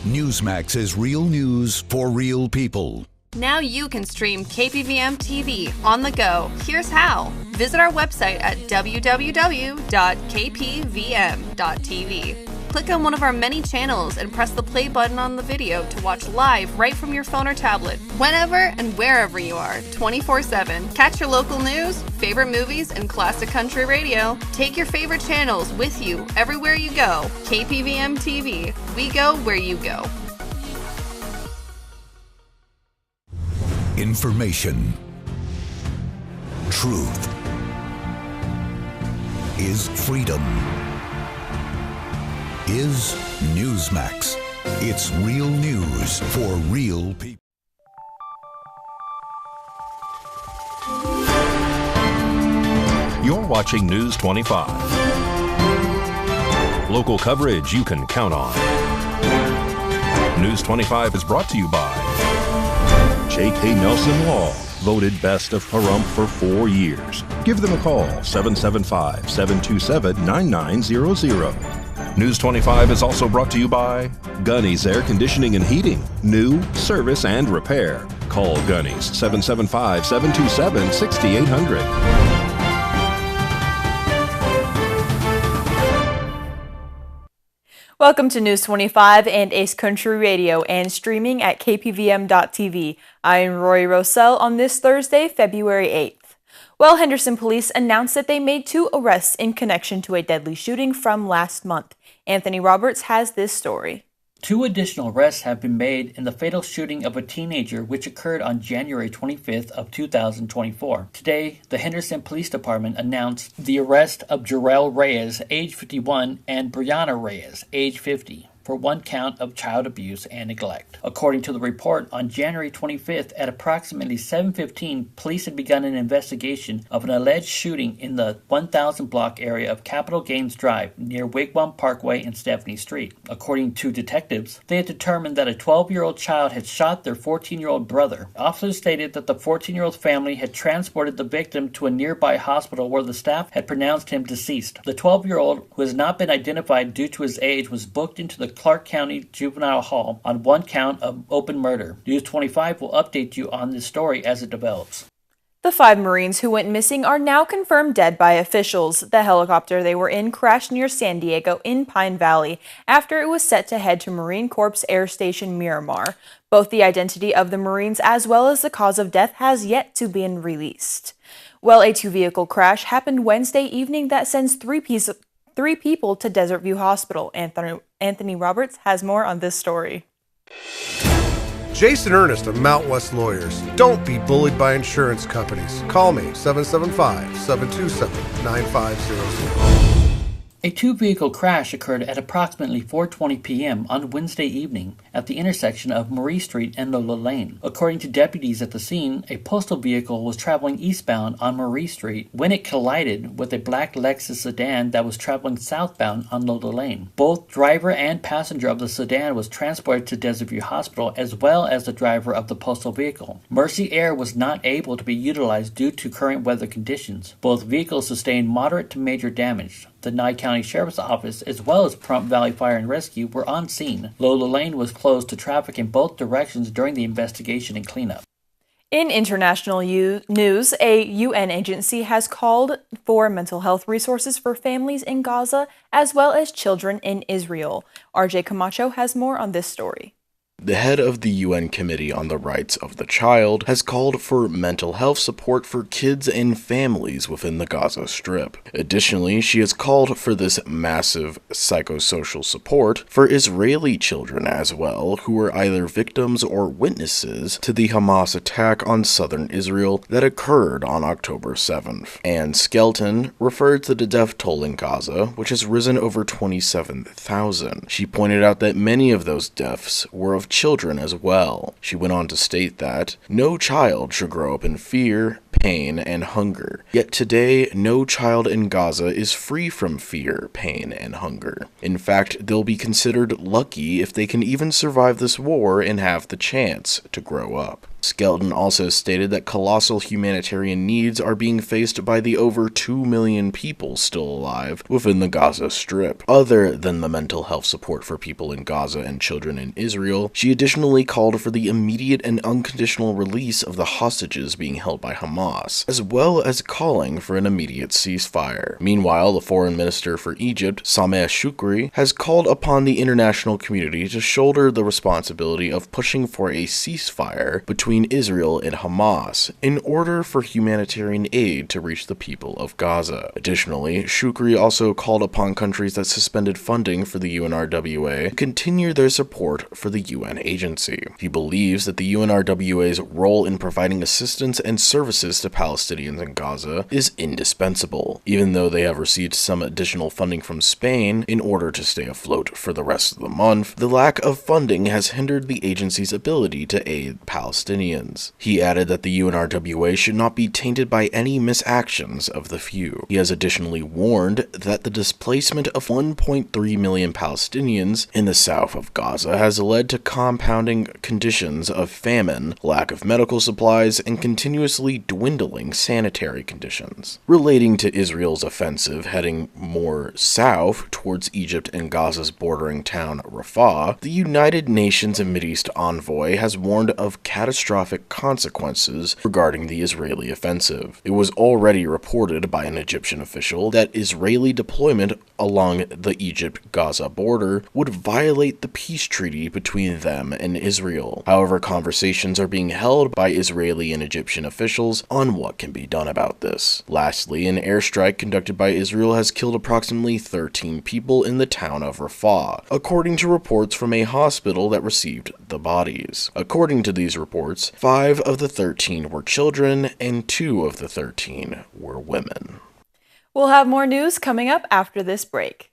Newsmax is real news for real people. Now you can stream KPVM-TV on the go. Here's how. Visit our website at www.kpvm.tv. Click on one of our many channels and press the play button on the video to watch live right from your phone or tablet, whenever and wherever you are, 24/7. Catch your local news, favorite movies, and classic country radio. Take your favorite channels with you everywhere you go. KPVM-TV. We go where you go. Information. Truth is freedom. Is Newsmax. It's real news for real people. You're watching News 25. Local coverage you can count on. News 25 is brought to you by J.K. Nelson Law, voted best of Pahrump for 4 years. Give them a call, 775-727-9900. News 25 is also brought to you by Gunny's Air Conditioning and Heating. New, service, and repair. Call Gunny's, 775-727-6800. Welcome to News 25 and Ace Country Radio and streaming at KPVM.TV. I'm Roy Rosell on this Thursday, February 8th. Well, Henderson police announced that they made 2 arrests in connection to a deadly shooting from last month. Anthony Roberts has this story. 2 additional arrests have been made in the fatal shooting of a teenager which occurred on January 25th of 2024. Today, the Henderson Police Department announced the arrest of Jarrell Reyes, age 51, and Brianna Reyes, age 50. For 1 count of child abuse and neglect. According to the report, on January 25th at approximately 7:15, police had begun an investigation of an alleged shooting in the 1000 block area of Capitol Gaines Drive near Wigwam Parkway and Stephanie Street. According to detectives, they had determined that a 12-year-old child had shot their 14-year-old brother. Officers stated that the 14-year-old family had transported the victim to a nearby hospital where the staff had pronounced him deceased. The 12-year-old, who has not been identified due to his age, was booked into the Clark County Juvenile Hall on 1 count of open murder. News 25 will update you on this story as it develops. The 5 Marines who went missing are now confirmed dead by officials. The helicopter they were in crashed near San Diego in Pine Valley after it was set to head to Marine Corps Air Station Miramar. Both the identity of the Marines as well as the cause of death has yet to be released. Well, a 2-vehicle crash happened Wednesday evening that sends 3 people to Desert View Hospital. Anthony Roberts has more on this story. Jason Ernest of Mount West Lawyers. Don't be bullied by insurance companies. Call me, 775-727-9500. A 2-vehicle crash occurred at approximately 4:20 p.m. on Wednesday evening at the intersection of Marie Street and Lola Lane. According to deputies at the scene, a postal vehicle was traveling eastbound on Marie Street when it collided with a black Lexus sedan that was traveling southbound on Lola Lane. Both driver and passenger of the sedan was transported to Desert View Hospital as well as the driver of the postal vehicle. Mercy Air was not able to be utilized due to current weather conditions. Both vehicles sustained moderate to major damage. The Nye County Sheriff's Office, as well as Pahrump Valley Fire and Rescue, were on scene. Lola Lane was closed to traffic in both directions during the investigation and cleanup. In international news, a UN agency has called for mental health resources for families in Gaza as well as children in Israel. RJ Camacho has more on this story. The head of the UN Committee on the Rights of the Child has called for mental health support for kids and families within the Gaza Strip. Additionally, she has called for this massive psychosocial support for Israeli children as well, who were either victims or witnesses to the Hamas attack on southern Israel that occurred on October 7th. Ann Skelton referred to the death toll in Gaza, which has risen over 27,000. She pointed out that many of those deaths were of children as well. She went on to state that no child should grow up in fear, pain, and hunger. Yet today, no child in Gaza is free from fear, pain, and hunger. In fact, they'll be considered lucky if they can even survive this war and have the chance to grow up. Skelton also stated that colossal humanitarian needs are being faced by the over 2 million people still alive within the Gaza Strip. Other than the mental health support for people in Gaza and children in Israel, she additionally called for the immediate and unconditional release of the hostages being held by Hamas, as well as calling for an immediate ceasefire. Meanwhile, the foreign minister for Egypt, Sameh Shoukry, has called upon the international community to shoulder the responsibility of pushing for a ceasefire between Israel and Hamas in order for humanitarian aid to reach the people of Gaza. Additionally, Shoukry also called upon countries that suspended funding for the UNRWA to continue their support for the UN agency. He believes that the UNRWA's role in providing assistance and services to Palestinians in Gaza is indispensable, even though they have received some additional funding from Spain in order to stay afloat for the rest of the month. The lack of funding has hindered the agency's ability to aid Palestinians. He added that the UNRWA should not be tainted by any misactions of the few. He has additionally warned that the displacement of 1.3 million Palestinians in the south of Gaza has led to compounding conditions of famine, lack of medical supplies, and continuously dwindling sanitary conditions. Relating to Israel's offensive heading more south towards Egypt and Gaza's bordering town Rafah, the United Nations and Mideast envoy has warned of catastrophic consequences regarding the Israeli offensive. It was already reported by an Egyptian official that Israeli deployment along the Egypt-Gaza border would violate the peace treaty between them and Israel. However, conversations are being held by Israeli and Egyptian officials on what can be done about this. Lastly, an airstrike conducted by Israel has killed approximately 13 people in the town of Rafah, according to reports from a hospital that received the bodies. According to these reports, 5 of the 13 were children and 2 of the 13 were women. We'll have more news coming up after this break.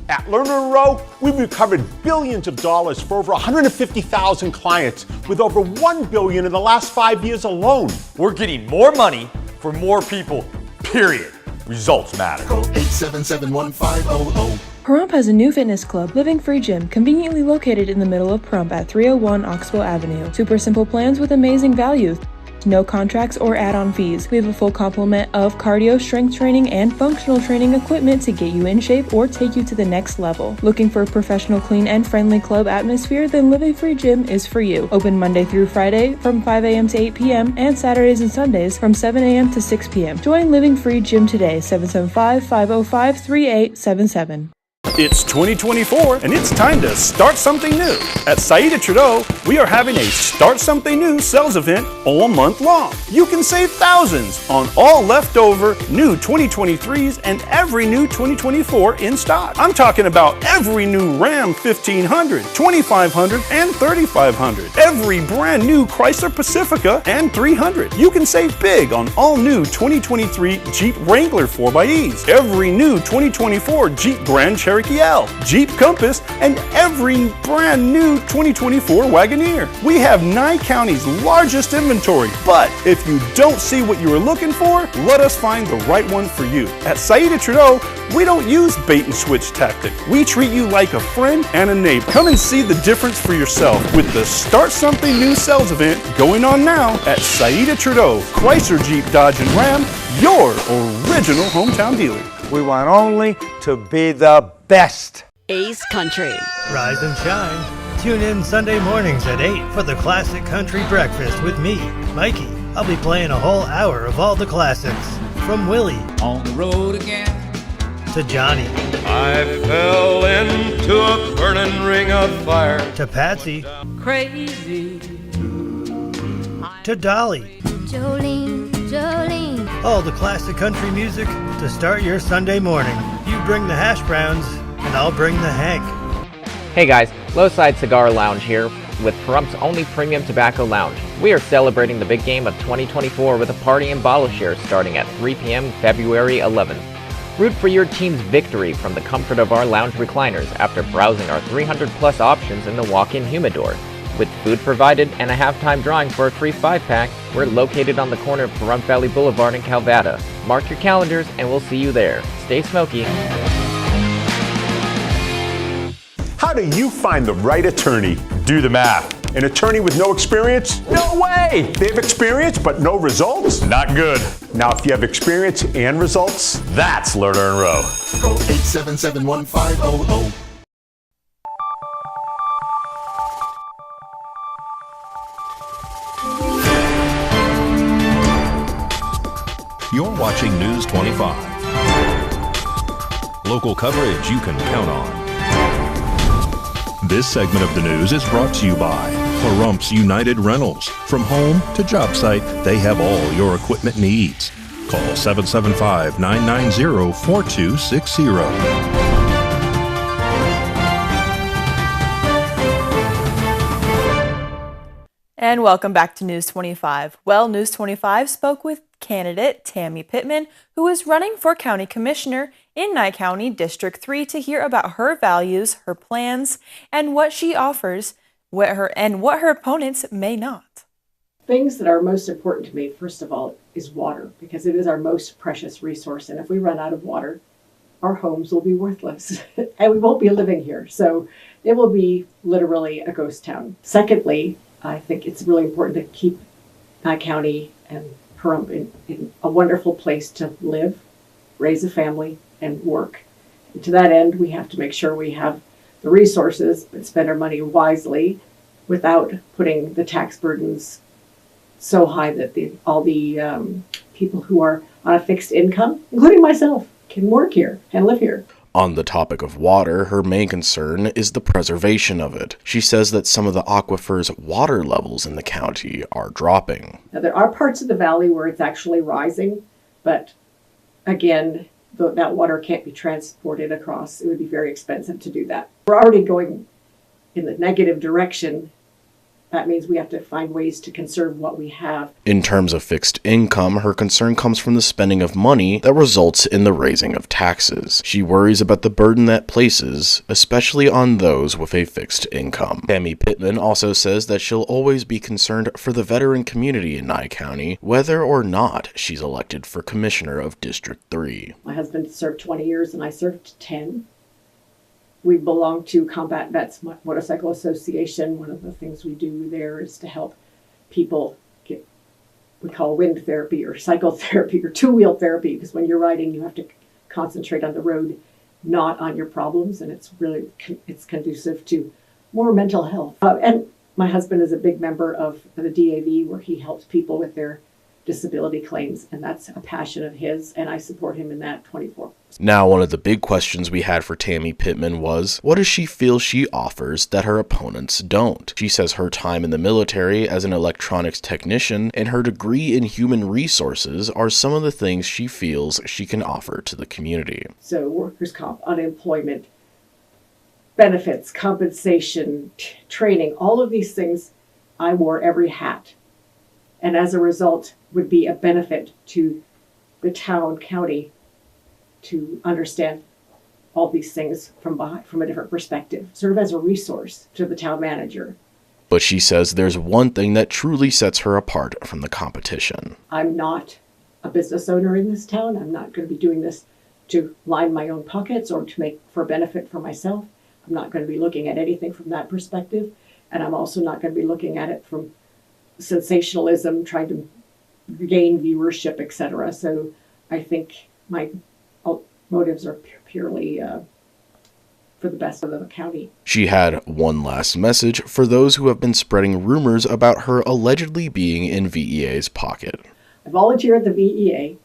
At Lerner & Rowe, we've recovered billions of dollars for over 150,000 clients, with over $1 billion in the last 5 years alone. We're getting more money for more people, period. Results matter. Call 877-1500. Pahrump has a new fitness club, Living Free Gym, conveniently located in the middle of Pahrump at 301 Oxbow Avenue. Super simple plans with amazing value. No contracts or add-on fees. We have a full complement of cardio, strength training, and functional training equipment to get you in shape or take you to the next level. Looking for a professional, clean, and friendly club atmosphere? Then Living Free Gym is for you. Open Monday through Friday from 5 a.m. to 8 p.m. and Saturdays and Sundays from 7 a.m. to 6 p.m. Join Living Free Gym today, 775-505-3877. It's 2024 and it's time to start something new. At Saida Trudeau, we are having a Start Something New sales event all month long. You can save thousands on all leftover new 2023s and every new 2024 in stock. I'm talking about every new Ram 1500, 2500, and 3500. Every brand new Chrysler Pacifica and 300. You can save big on all new 2023 Jeep Wrangler 4xEs. Every new 2024 Jeep Grand Cherokee L, Jeep Compass, and every brand new 2024 Wagoneer. We have Nye County's largest inventory, but if you don't see what you are looking for, let us find the right one for you. At Saida Trudeau, we don't use bait and switch tactic. We treat you like a friend and a neighbor. Come and see the difference for yourself with the Start Something New sales event going on now at Saida Trudeau, Chrysler, Jeep, Dodge, and Ram, your original hometown dealer. We want only to be the best. Ace Country. Rise and shine. Tune in Sunday mornings at 8 for the Classic Country Breakfast with me, Mikey. I'll be playing a whole hour of all the classics. From Willie. On the road again. To Johnny. I fell into a burning ring of fire. To Patsy. Crazy. To Dolly. Jolene, Jolene. All the classic country music to start your Sunday morning. You bring the hash browns, and I'll bring the Hank. Hey guys, Lowside Cigar Lounge here with Pahrump's only premium tobacco lounge. We are celebrating the big game of 2024 with a party and bottle share starting at 3 p.m. February 11th. Root for your team's victory from the comfort of our lounge recliners after browsing our 300 plus options in the walk-in humidor. With food provided and a halftime drawing for a free 5-pack, we're located on the corner of Pahrump Valley Boulevard in Calvada. Mark your calendars and we'll see you there. Stay smoky. How do you find the right attorney? Do the math. An attorney with no experience? No way! They have experience but no results? Not good. Now, if you have experience and results, that's Lerner and Rowe. Call 877-1500. You're watching News 25. Local coverage you can count on. This segment of the news is brought to you by Pahrump's United Rentals. From home to job site, they have all your equipment needs. Call 775-990-4260. And welcome back to News 25. Well, News 25 spoke with candidate Tammy Pittman, who is running for county commissioner in Nye County District 3, to hear about her values, her plans, and what she offers, what her opponents may not. Things that are most important to me, first of all, is water, because it is our most precious resource. And if we run out of water, our homes will be worthless and we won't be living here. So it will be literally a ghost town. Secondly, I think it's really important to keep Nye County and Pahrump in a wonderful place to live, raise a family, and work. And to that end, we have to make sure we have the resources but spend our money wisely without putting the tax burdens so high that all the people who are on a fixed income, including myself, can work here and live here. On the topic of water, her main concern is the preservation of it. She says that some of the aquifer's water levels in the county are dropping. Now, there are parts of the valley where it's actually rising, but again, that water can't be transported across. It would be very expensive to do that. We're already going in the negative direction. That means we have to find ways to conserve what we have. In terms of fixed income, her concern comes from the spending of money that results in the raising of taxes. She worries about the burden that places, especially on those with a fixed income. Tammy Pittman also says that she'll always be concerned for the veteran community in Nye County, whether or not she's elected for commissioner of District 3. My husband served 20 years and I served 10. We belong to Combat Vets Motorcycle Association. One of the things we do there is to help people get, we call wind therapy or cycle therapy or two-wheel therapy, because when you're riding, you have to concentrate on the road, not on your problems, and it's conducive to more mental health. And my husband is a big member of the DAV, where he helps people with their disability claims, and that's a passion of his, and I support him in that 24. Now, one of the big questions we had for Tammy Pittman was, what does she feel she offers that her opponents don't? She says her time in the military as an electronics technician and her degree in human resources are some of the things she feels she can offer to the community. So workers' comp, unemployment, benefits, compensation, training, all of these things, I wore every hat. And as a result, would be a benefit to the town, county, to understand all these things from a different perspective, sort of as a resource to the town manager. But she says there's one thing that truly sets her apart from the competition. I'm not a business owner in this town. I'm not going to be doing this to line my own pockets or to make for benefit for myself. I'm not going to be looking at anything from that perspective. And I'm also not going to be looking at it from sensationalism, trying to gain viewership, etc. So I think my motives are purely for the best of the county. She had one last message for those who have been spreading rumors about her allegedly being in VEA's pocket. I volunteer at the VEA.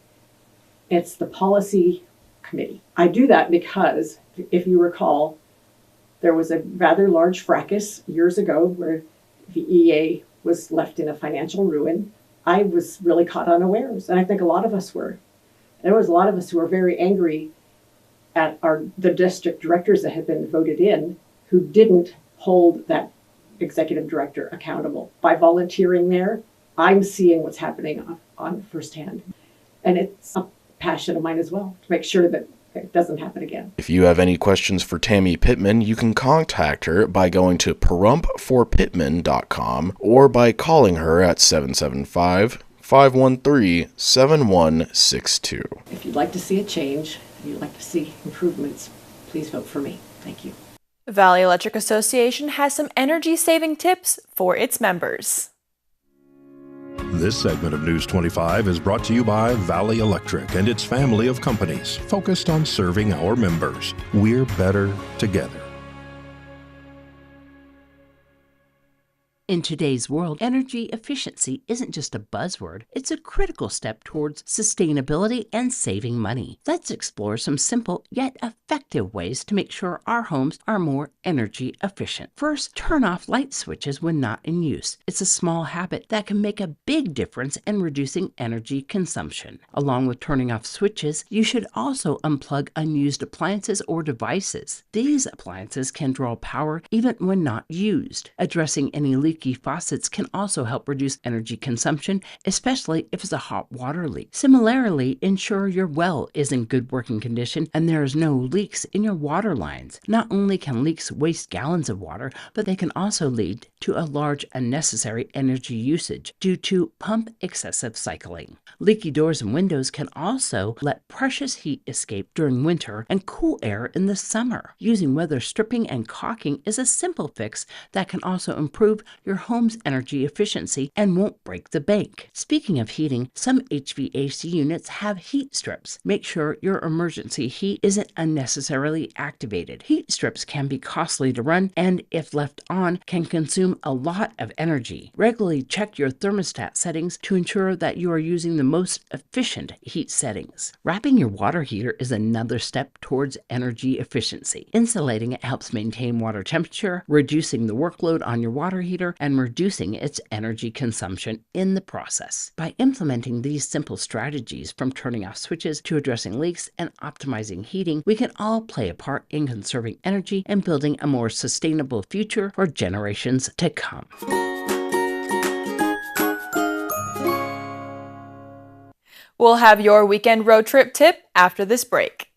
It's the policy committee. I do that because, if you recall, there was a rather large fracas years ago where VEA was left in a financial ruin. I was really caught unawares, and I think a lot of us were. There was a lot of us who were very angry at the district directors that had been voted in who didn't hold that executive director accountable. By volunteering there, I'm seeing what's happening on firsthand. And it's a passion of mine as well, to make sure that it doesn't happen again. If you have any questions for Tammy Pittman, you can contact her by going to parumpforpittman.com or by calling her at 775-513-7162. If you'd like to see a change, if you'd like to see improvements, please vote for me. Thank you. Valley Electric Association has some energy-saving tips for its members. This segment of News 25 is brought to you by Valley Electric and its family of companies focused on serving our members. We're better together. In today's world, energy efficiency isn't just a buzzword, it's a critical step towards sustainability and saving money. Let's explore some simple yet effective ways to make sure our homes are more energy efficient. First, turn off light switches when not in use. It's a small habit that can make a big difference in reducing energy consumption. Along with turning off switches, you should also unplug unused appliances or devices. These appliances can draw power even when not used. Addressing any leaky faucets can also help reduce energy consumption, especially if it's a hot water leak. Similarly, ensure your well is in good working condition and there is no leaks in your water lines. Not only can leaks waste gallons of water, but they can also lead to a large unnecessary energy usage due to pump excessive cycling. Leaky doors and windows can also let precious heat escape during winter and cool air in the summer. Using weather stripping and caulking is a simple fix that can also improve your home's energy efficiency and won't break the bank. Speaking of heating, some HVAC units have heat strips. Make sure your emergency heat isn't unnecessarily activated. Heat strips can be costly to run and, if left on, can consume a lot of energy. Regularly check your thermostat settings to ensure that you are using the most efficient heat settings. Wrapping your water heater is another step towards energy efficiency. Insulating it helps maintain water temperature, reducing the workload on your water heater, and reducing its energy consumption in the process. By implementing these simple strategies, from turning off switches to addressing leaks and optimizing heating, we can all play a part in conserving energy and building a more sustainable future for generations to come. We'll have your weekend road trip tip after this break.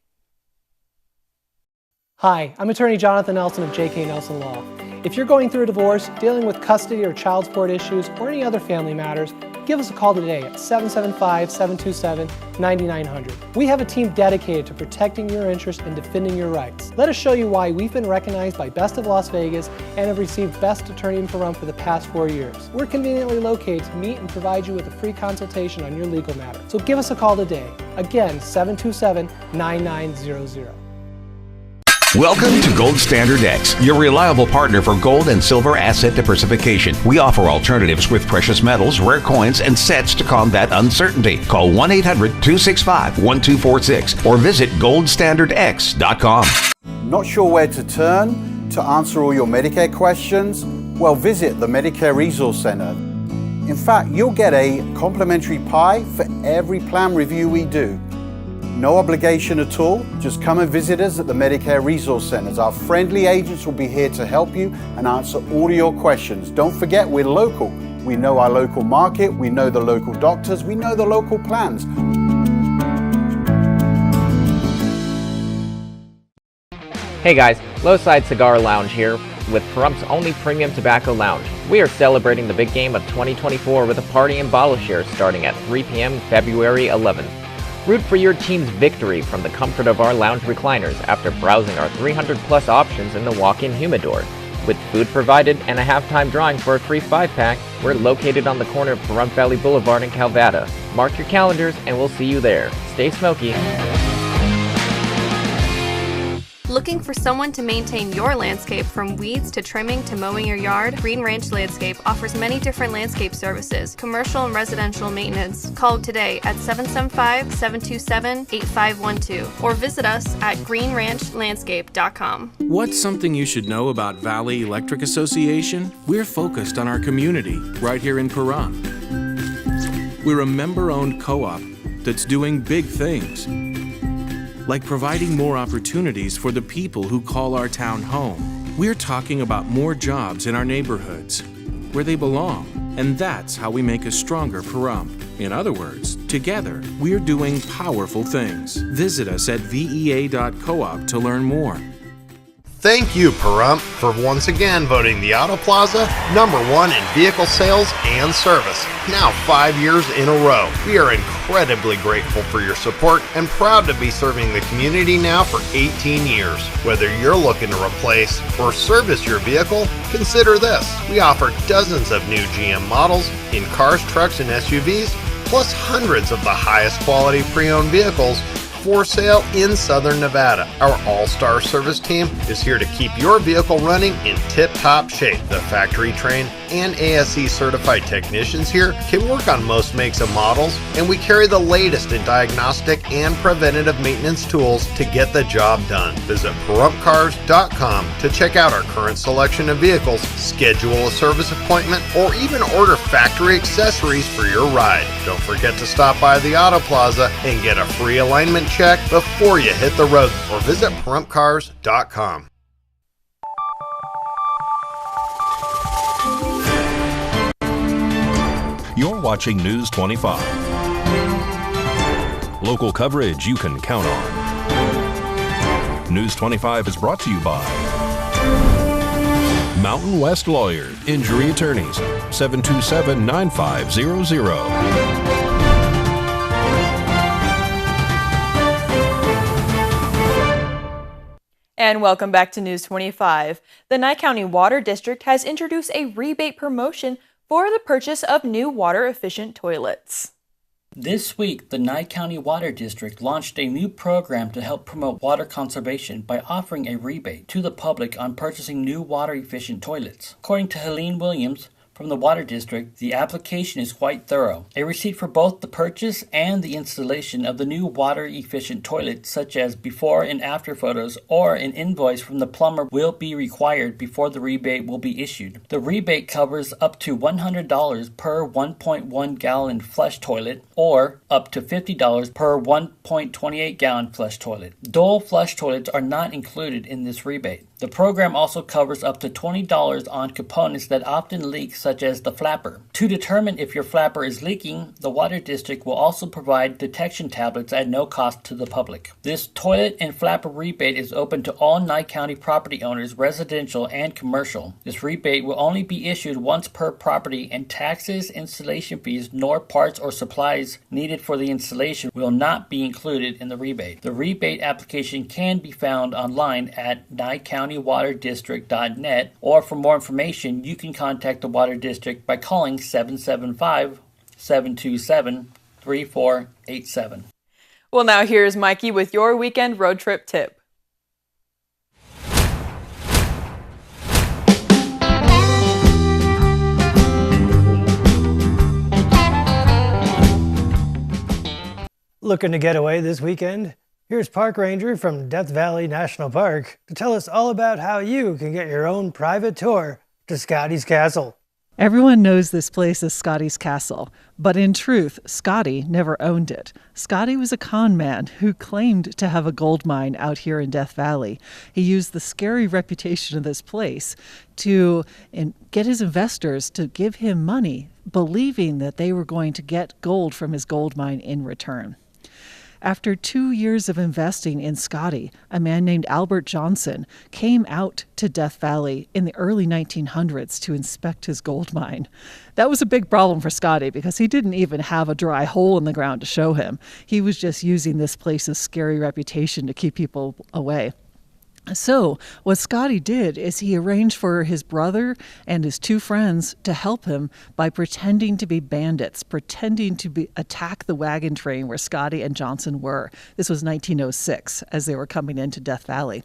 Hi, I'm attorney Jonathan Nelson of J.K. Nelson Law. If you're going through a divorce, dealing with custody or child support issues, or any other family matters, give us a call today at 775-727-9900. We have a team dedicated to protecting your interests and defending your rights. Let us show you why we've been recognized by Best of Las Vegas and have received Best Attorney in Pahrump for the past 4 years. We're conveniently located to meet and provide you with a free consultation on your legal matter. So give us a call today. Again, 727-9900. Welcome to Gold Standard X, your reliable partner for gold and silver asset diversification. We offer alternatives with precious metals, rare coins, and sets to combat uncertainty. Call 1-800-265-1246 or visit goldstandardx.com. Not sure where to turn to answer all your Medicare questions? Well, visit the Medicare Resource Center. In fact, you'll get a complimentary pie for every plan review we do. No obligation at all. Just come and visit us at the Medicare Resource Centers. Our friendly agents will be here to help you and answer all of your questions. Don't forget, we're local. We know our local market, we know the local doctors, we know the local plans. Hey guys, Lowside Cigar Lounge here with Parump's only premium tobacco lounge. We are celebrating the big game of 2024 with a party and bottle share starting at 3 p.m. February 11th. Root for your team's victory from the comfort of our lounge recliners after browsing our 300-plus options in the walk-in humidor. With food provided and a halftime drawing for a free 5-pack, we're located on the corner of Pahrump Valley Boulevard in Calvada. Mark your calendars and we'll see you there. Stay smoky. Looking for someone to maintain your landscape from weeds to trimming to mowing your yard? Green Ranch Landscape offers many different landscape services, commercial and residential maintenance. Call today at 775-727-8512 or visit us at greenranchlandscape.com. What's something you should know about Valley Electric Association? We're focused on our community right here in Pahrump. We're a member-owned co-op that's doing big things, like providing more opportunities for the people who call our town home. We're talking about more jobs in our neighborhoods, where they belong, and that's how we make a stronger Pahrump. In other words, together, we're doing powerful things. Visit us at vea.coop to learn more. Thank you, Pahrump, for once again voting the Auto Plaza #1 in vehicle sales and service. Now 5 years in a row. We are incredibly grateful for your support and proud to be serving the community now for 18 years. Whether you're looking to replace or service your vehicle, consider this. We offer dozens of new GM models in cars, trucks, and SUVs, plus hundreds of the highest quality pre-owned vehicles for sale in Southern Nevada. Our all-star service team is here to keep your vehicle running in tip-top shape. The factory-trained and ASE certified technicians here can work on most makes and models, and we carry the latest in diagnostic and preventative maintenance tools to get the job done. Visit PahrumpCars.com to check out our current selection of vehicles, schedule a service appointment, or even order factory accessories for your ride. Don't forget to stop by the Auto Plaza and get a free alignment check before you hit the road, or visit PahrumpCars.com. You're watching News 25. Local coverage you can count on. News 25 is brought to you by Mountain West Lawyer, Injury Attorneys, 727-9500. And welcome back to News 25. The Nye County Water District has introduced a rebate promotion for the purchase of new water-efficient toilets. This week, the Nye County Water District launched a new program to help promote water conservation by offering a rebate to the public on purchasing new water-efficient toilets. According to Helene Williams from the Water District, the application is quite thorough. A receipt for both the purchase and the installation of the new water-efficient toilet, such as before and after photos, or an invoice from the plumber will be required before the rebate will be issued. The rebate covers up to $100 per 1.1 gallon flush toilet, or up to $50 per 1.28 gallon flush toilet. Dual flush toilets are not included in this rebate. The program also covers up to $20 on components that often leak, such as the flapper. To determine if your flapper is leaking, the Water District will also provide detection tablets at no cost to the public. This toilet and flapper rebate is open to all Nye County property owners, residential and commercial. This rebate will only be issued once per property, and taxes, installation fees, nor parts or supplies needed for the installation will not be included in the rebate. The rebate application can be found online at NyeCountyWaterDistrict.net, or for more information, you can contact the Water District by calling 775-727-3487. Well, now here's Mikey with your weekend road trip tip. Looking to get away this weekend? Here's Park Ranger from Death Valley National Park to tell us all about how you can get your own private tour to Scotty's Castle. Everyone knows this place as Scotty's Castle, but in truth, Scotty never owned it. Scotty was a con man who claimed to have a gold mine out here in Death Valley. He used the scary reputation of this place to get his investors to give him money, believing that they were going to get gold from his gold mine in return. After 2 years of investing in Scotty, a man named Albert Johnson came out to Death Valley in the early 1900s to inspect his gold mine. That was a big problem for Scotty because he didn't even have a dry hole in the ground to show him. He was just using this place's scary reputation to keep people away. So what Scotty did is he arranged for his brother and his two friends to help him by pretending to be bandits, pretending to attack the wagon train where Scotty and Johnson were. This was 1906 as they were coming into Death Valley.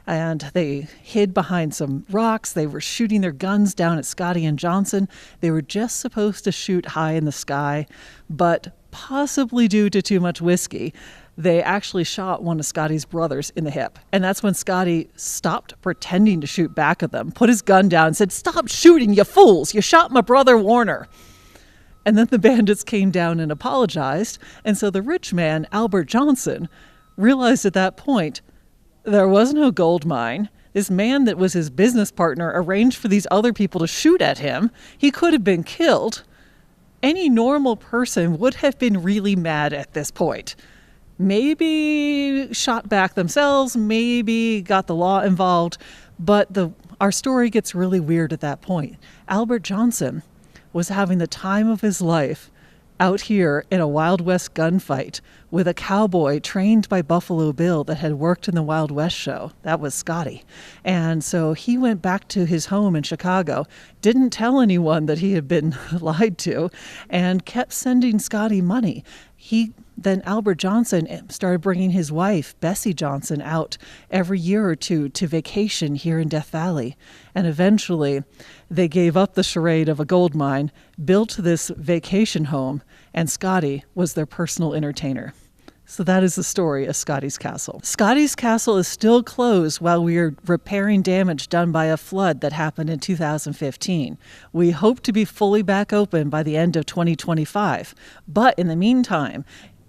And they hid behind some rocks. They were shooting their guns down at Scotty and Johnson. They were just supposed to shoot high in the sky, but possibly due to too much whiskey, they actually shot one of Scotty's brothers in the hip. And that's when Scotty stopped pretending to shoot back at them, put his gun down and said, "Stop shooting, you fools! You shot my brother Warner." And then the bandits came down and apologized. And so the rich man, Albert Johnson, realized at that point there was no gold mine. This man that was his business partner arranged for these other people to shoot at him. He could have been killed. Any normal person would have been really mad at this point. Maybe shot back themselves, maybe got the law involved, but our story gets really weird at that point. Albert Johnson was having the time of his life out here in a Wild West gunfight with a cowboy trained by Buffalo Bill that had worked in the Wild West show. That was Scotty. And so he went back to his home in Chicago, didn't tell anyone that he had been lied to, and kept sending Scotty money. Then Albert Johnson started bringing his wife, Bessie Johnson, out every year or two to vacation here in Death Valley. And eventually they gave up the charade of a gold mine, built this vacation home, and Scotty was their personal entertainer. So that is the story of Scotty's Castle. Scotty's Castle is still closed while we are repairing damage done by a flood that happened in 2015. We hope to be fully back open by the end of 2025. But in the meantime,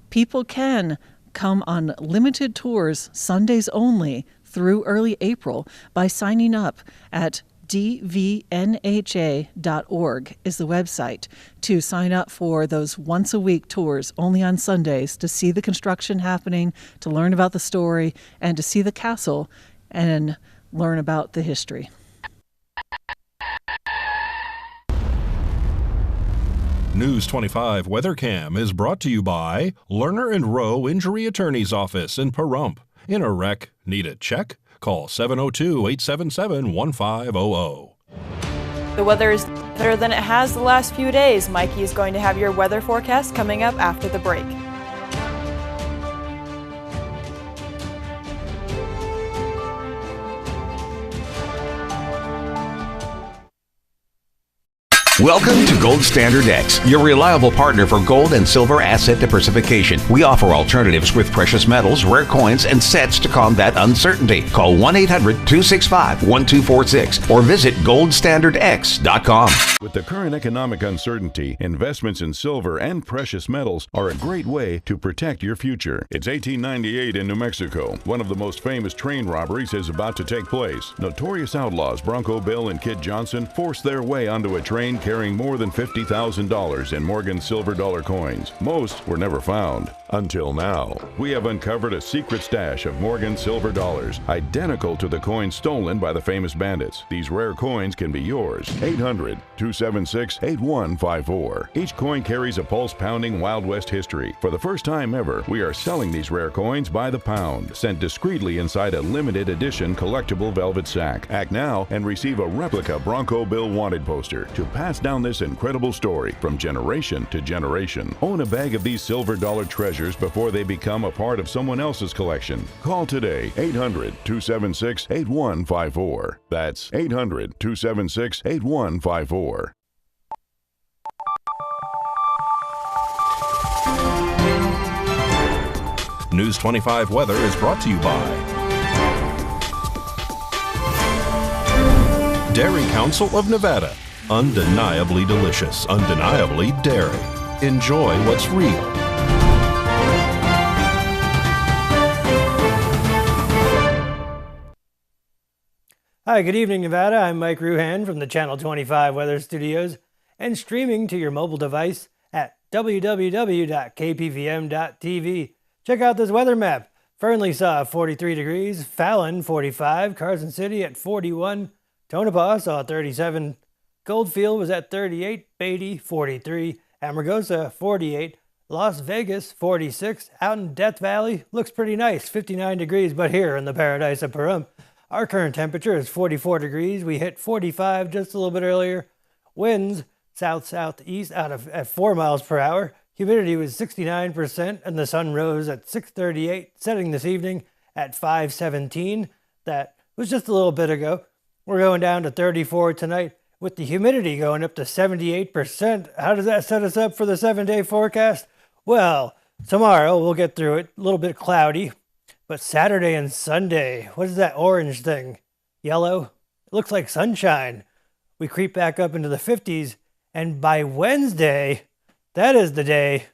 people can come on limited tours, Sundays only, through early April by signing up at dvnha.org is the website to sign up for those once-a-week tours only on Sundays to see the construction happening, to learn about the story, and to see the castle and learn about the history. News 25 WeatherCam is brought to you by Lerner and Rowe Injury Attorney's Office in Pahrump. In a wreck, need a check? Call 702-877-1500. The weather is better than it has the last few days. Mikey is going to have your weather forecast coming up after the break. Welcome to Gold Standard X, your reliable partner for gold and silver asset diversification. We offer alternatives with precious metals, rare coins, and sets to combat uncertainty. Call 1-800-265-1246 or visit goldstandardx.com. With the current economic uncertainty, investments in silver and precious metals are a great way to protect your future. It's 1898 in New Mexico. One of the most famous train robberies is about to take place. Notorious outlaws Bronco Bill and Kid Johnson forced their way onto a train carrying more than $50,000 in Morgan silver dollar coins. Most were never found. Until now, we have uncovered a secret stash of Morgan silver dollars, identical to the coins stolen by the famous bandits. These rare coins can be yours. 800-276-8154. Each coin carries a pulse-pounding Wild West history. For the first time ever, we are selling these rare coins by the pound, sent discreetly inside a limited edition collectible velvet sack. Act now and receive a replica Bronco Bill wanted poster to pass down this incredible story from generation to generation. Own a bag of these silver dollar treasures before they become a part of someone else's collection. Call today, 800-276-8154. That's 800-276-8154. News 25 weather is brought to you by Dairy Council of Nevada. Undeniably delicious, undeniably dairy. Enjoy what's real. Hi, good evening, Nevada. I'm Mike Ruhan from the Channel 25 Weather Studios and streaming to your mobile device at www.kpvm.tv. Check out this weather map. Fernley saw 43 degrees, Fallon 45, Carson City at 41, Tonopah saw 37, Goldfield was at 38, Beatty 43, Amargosa 48, Las Vegas 46, out in Death Valley looks pretty nice, 59 degrees, but here in the paradise of Pahrump, our current temperature is 44 degrees. We hit 45 just a little bit earlier. Winds south-southeast at 4 miles per hour. Humidity was 69%, and the sun rose at 6:38, setting this evening at 5:17. That was just a little bit ago. We're going down to 34 tonight, with the humidity going up to 78%. How does that set us up for the 7-day forecast? Well, tomorrow we'll get through it. A little bit cloudy. But Saturday and Sunday, what is that orange thing? Yellow? It looks like sunshine. We creep back up into the 50s, and by Wednesday, that is the day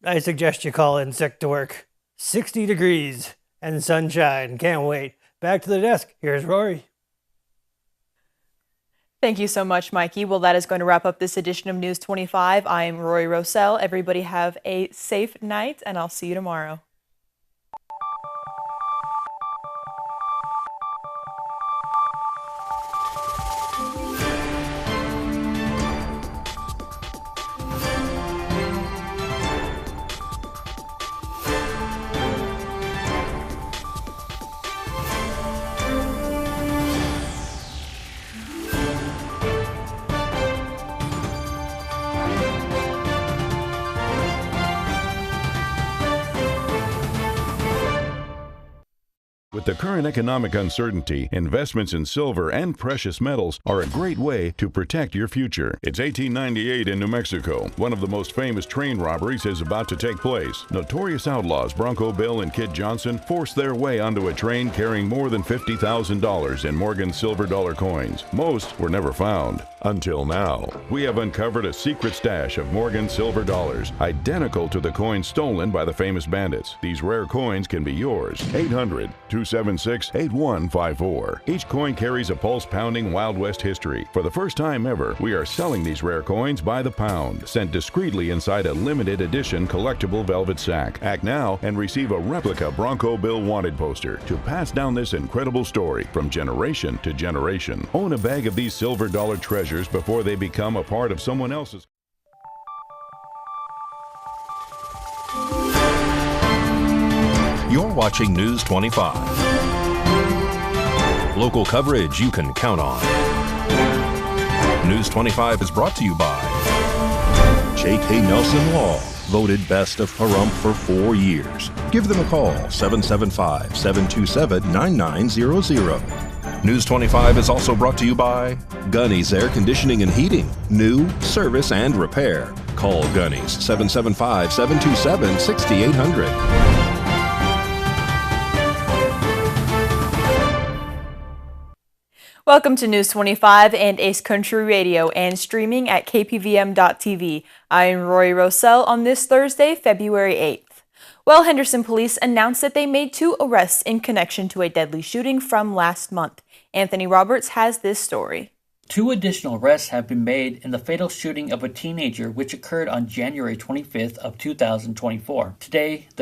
I suggest you call in sick to work. 60 degrees and sunshine. Can't wait. Back to the desk. Here's Rory. Thank you so much, Mikey. Well, that is going to wrap up this edition of News 25. I am Rory Rossell. Everybody have a safe night, and I'll see you tomorrow. With the current economic uncertainty, investments in silver and precious metals are a great way to protect your future. It's 1898 in New Mexico. One of the most famous train robberies is about to take place. Notorious outlaws Bronco Bill and Kid Johnson forced their way onto a train carrying more than $50,000 in Morgan silver dollar coins. Most were never found. Until now, we have uncovered a secret stash of Morgan silver dollars, identical to the coins stolen by the famous bandits. These rare coins can be yours. 800-276-8154. Each coin carries a pulse-pounding Wild West history. For the first time ever, we are selling these rare coins by the pound, sent discreetly inside a limited edition collectible velvet sack. Act now and receive a replica Bronco Bill wanted poster to pass down this incredible story from generation to generation. Own a bag of these silver dollar treasures before they become a part of someone else's. You're watching News 25. Local coverage you can count on. News 25 is brought to you by J.K. Nelson Law, voted best of Pahrump for 4 years. Give them a call, 775-727-9900. News 25 is also brought to you by Gunny's Air Conditioning and Heating. New, service, and repair. Call Gunny's, 775-727-6800. Welcome to News 25 and Ace Country Radio and streaming at KPVM.TV. I am Rory Rossell on this Thursday, February 8th. Well, Henderson police announced that they made 2 arrests in connection to a deadly shooting from last month. Anthony Roberts has this story. 2 additional arrests have been made in the fatal shooting of a teenager which occurred on January 25th of 2024. Today, the